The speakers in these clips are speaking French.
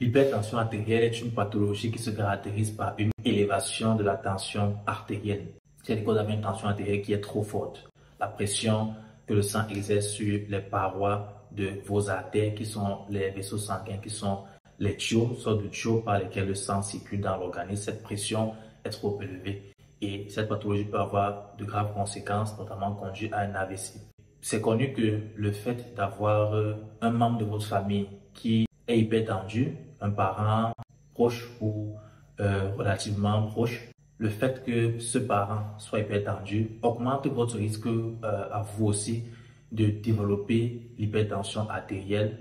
L'hypertension artérielle est une pathologie qui se caractérise par une élévation de la tension artérielle. C'est-à-dire que vous avez une tension artérielle qui est trop forte. La pression que le sang exerce sur les parois de vos artères, qui sont les vaisseaux sanguins, qui sont les tuyaux, sortes de tuyaux par lesquels le sang circule dans l'organisme, cette pression est trop élevée. Et cette pathologie peut avoir de graves conséquences, notamment conduire à un AVC. C'est connu que le fait d'avoir un membre de votre famille qui est hypertendu, un parent proche ou relativement proche, le fait que ce parent soit hypertendu augmente votre risque à vous aussi de développer l'hypertension artérielle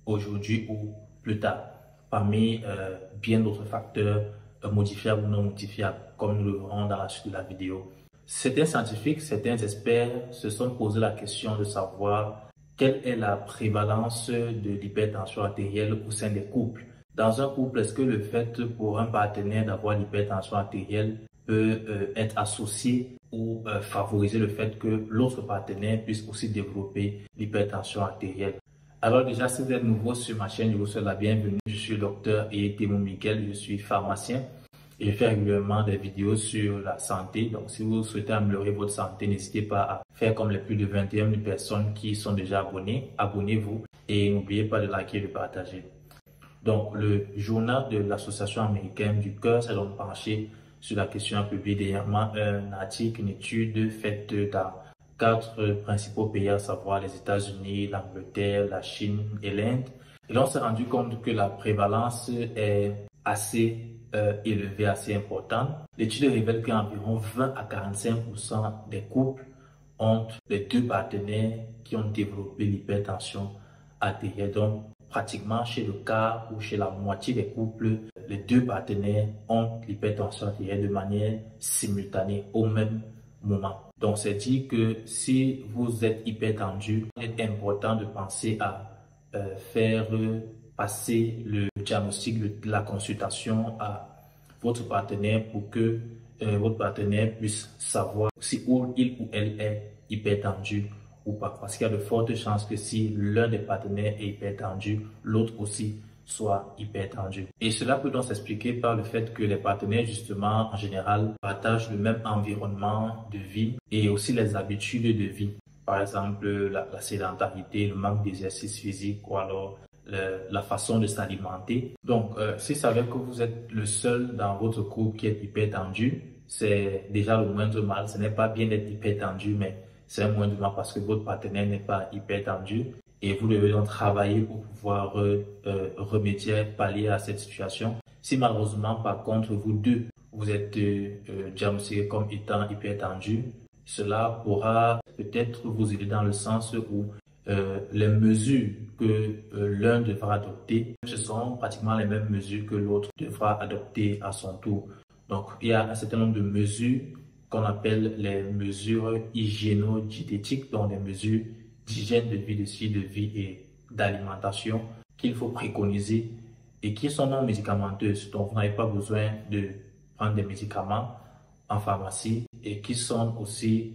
aujourd'hui ou plus tard, parmi bien d'autres facteurs modifiables ou non modifiables, comme nous le verrons dans la suite de la vidéo. Certains scientifiques, certains experts se sont posé la question de savoir quelle est la prévalence de l'hypertension artérielle au sein des couples. Dans un couple, est-ce que le fait pour un partenaire d'avoir l'hypertension artérielle peut être associé ou favoriser le fait que l'autre partenaire puisse aussi développer l'hypertension artérielle? Alors déjà, si vous êtes nouveau sur ma chaîne, je vous souhaite la bienvenue. Je suis le docteur Eyetemo Miguel, je suis pharmacien et je fais régulièrement des vidéos sur la santé. Donc si vous souhaitez améliorer votre santé, n'hésitez pas à faire comme les plus de 21 000 personnes qui sont déjà abonnées. Abonnez-vous et n'oubliez pas de liker et de partager. Donc le journal de l'Association américaine du cœur s'est donc penché sur la question, a publié dernièrement un article, une étude faite dans 4 principaux pays, à savoir les États-Unis, l'Angleterre, la Chine et l'Inde. Et là, on s'est rendu compte que la prévalence est assez élevée, assez importante. L'étude révèle qu'environ 20 à 45% des couples ont les 2 partenaires qui ont développé l'hypertension artérielle. Donc, pratiquement chez le quart ou chez la moitié des couples, les 2 partenaires ont l'hypertension artérielle de manière simultanée au même moment. Donc, c'est dit que si vous êtes hypertendu, il est important de penser à faire passer le diagnostic, la consultation à votre partenaire pour que votre partenaire puisse savoir si il ou elle est hypertendu ou pas. Parce qu'il y a de fortes chances que si l'un des partenaires est hypertendu, l'autre aussi soit hypertendu. Et cela peut donc s'expliquer par le fait que les partenaires, justement, en général, partagent le même environnement de vie et aussi les habitudes de vie. Par exemple, la sédentarité, le manque d'exercice physique ou alors la façon de s'alimenter. Donc, si ça veut dire que vous êtes le seul dans votre couple qui est hypertendu, c'est déjà le moindre mal. Ce n'est pas bien d'être hypertendu, mais c'est un moindre mal parce que votre partenaire n'est pas hypertendu. Et vous devez donc travailler pour pouvoir remédier, pallier à cette situation. Si malheureusement, par contre, vous deux, vous êtes diagnostiqué comme étant hypertendu, cela pourra peut-être vous aider dans le sens où les mesures que l'un devra adopter, ce sont pratiquement les mêmes mesures que l'autre devra adopter à son tour. Donc, il y a un certain nombre de mesures qu'on appelle les mesures hygiéno-diététiques, donc des mesures d'hygiène de vie, de style de vie et d'alimentation qu'il faut préconiser et qui sont non médicamenteuses. Donc, vous n'avez pas besoin de prendre des médicaments en pharmacie et qui sont aussi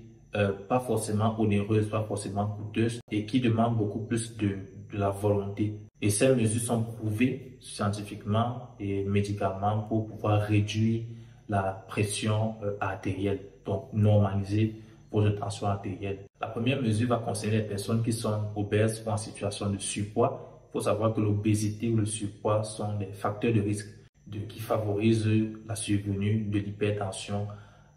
pas forcément onéreuses, pas forcément coûteuses et qui demandent beaucoup plus de la volonté. Et ces mesures sont prouvées scientifiquement et médicalement pour pouvoir réduire la pression artérielle, donc normaliser votre tension artérielle. La première mesure va concerner les personnes qui sont obèses ou en situation de surpoids. Il faut savoir que l'obésité ou le surpoids sont des facteurs de risque qui favorisent la survenue de l'hypertension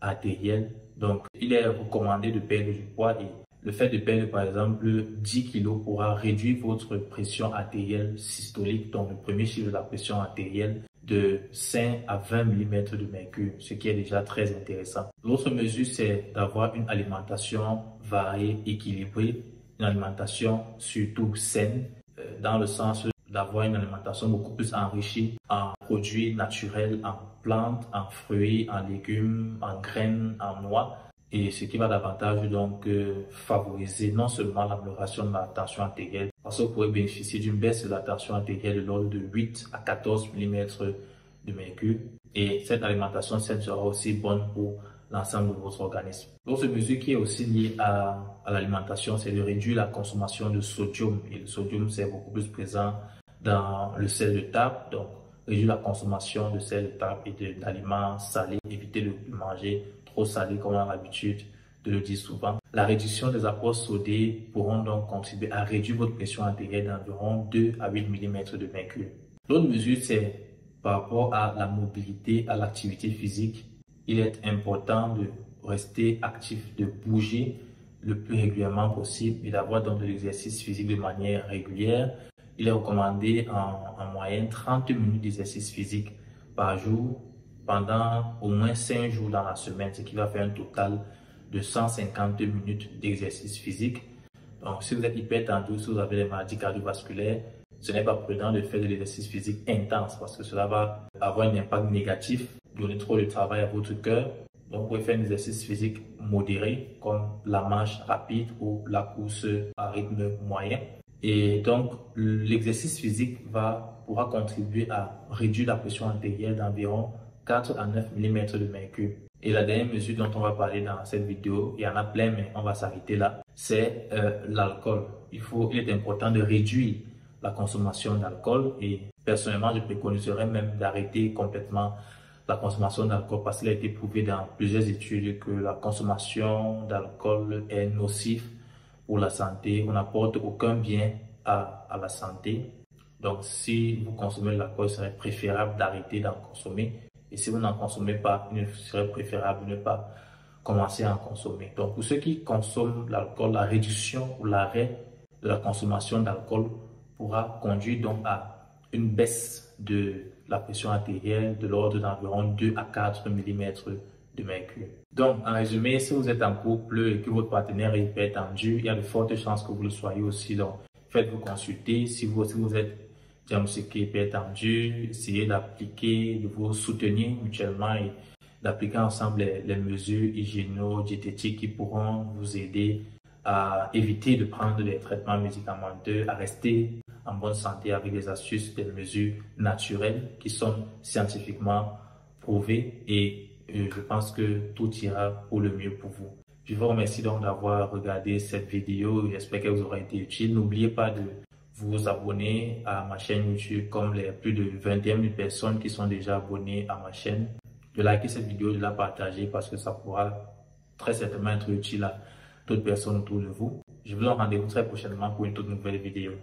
artérielle. Donc, il est recommandé de perdre du poids et le fait de perdre par exemple 10 kg pourra réduire votre pression artérielle systolique, donc le premier chiffre de la pression artérielle, de 5 à 20 mm de mercure, ce qui est déjà très intéressant. L'autre mesure, c'est d'avoir une alimentation variée, équilibrée, une alimentation surtout saine, dans le sens d'avoir une alimentation beaucoup plus enrichie en produits naturels, en plantes, en fruits, en légumes, en graines, en noix, et ce qui va davantage donc favoriser non seulement l'amélioration de la tension artérielle, parce que vous pourrez bénéficier d'une baisse de la tension artérielle de l'ordre de 8 à 14 mm de mercure, et cette alimentation saine sera aussi bonne pour l'ensemble de votre organisme. L'autre mesure qui est aussi liée à l'alimentation, c'est de réduire la consommation de sodium, et le sodium c'est beaucoup plus présent dans le sel de table, donc réduire la consommation de sel de table et d'aliments salés, éviter de manger trop salé comme on a l'habitude de le dire souvent. La réduction des apports sodés pourront donc contribuer à réduire votre pression artérielle d'environ 2 à 8 mm de mercure. L'autre mesure, c'est par rapport à la mobilité, à l'activité physique. Il est important de rester actif, de bouger le plus régulièrement possible et d'avoir donc de l'exercice physique de manière régulière. Il est recommandé en moyenne 30 minutes d'exercice physique par jour pendant au moins 5 jours dans la semaine, ce qui va faire un total de 150 minutes d'exercice physique. Donc, si vous êtes hypertendu, si vous avez des maladies cardiovasculaires, ce n'est pas prudent de faire de l'exercice physique intense parce que cela va avoir un impact négatif, donner trop de travail à votre cœur. Donc, vous pouvez faire un exercice physique modéré comme la marche rapide ou la course à rythme moyen. Et donc, l'exercice physique pourra contribuer à réduire la pression artérielle d'environ 4 à 9 mm de mercure. Et la dernière mesure dont on va parler dans cette vidéo, il y en a plein, mais on va s'arrêter là, c'est l'alcool. Il est important de réduire la consommation d'alcool et personnellement, je préconiserais même d'arrêter complètement la consommation d'alcool parce qu'il a été prouvé dans plusieurs études que la consommation d'alcool est nocive pour la santé. On n'apporte aucun bien à la santé. Donc, si vous consommez de l'alcool, il serait préférable d'arrêter d'en consommer. Et si vous n'en consommez pas, il serait préférable de ne pas commencer à en consommer. Donc, pour ceux qui consomment l'alcool, la réduction ou l'arrêt de la consommation d'alcool pourra conduire donc à une baisse de la pression artérielle de l'ordre d'environ 2 à 4 mm de mercure. Donc, en résumé, si vous êtes en couple et que votre partenaire est hypertendu, il y a de fortes chances que vous le soyez aussi. Donc, faites-vous consulter. Si vous êtes diagnostiqué hypertendu, essayez d'appliquer, de vous soutenir mutuellement et d'appliquer ensemble les mesures hygiéno-diététiques qui pourront vous aider à éviter de prendre des traitements médicamenteux, à rester en bonne santé avec des astuces, des mesures naturelles qui sont scientifiquement prouvées et je pense que tout ira pour le mieux pour vous. Je vous remercie donc d'avoir regardé cette vidéo. J'espère qu'elle vous aura été utile. N'oubliez pas de vous abonner à ma chaîne YouTube comme les plus de 21 000 personnes qui sont déjà abonnées à ma chaîne. De liker cette vidéo, de la partager parce que ça pourra très certainement être utile à d'autres personnes autour de vous. Je vous donne rendez-vous très prochainement pour une toute nouvelle vidéo.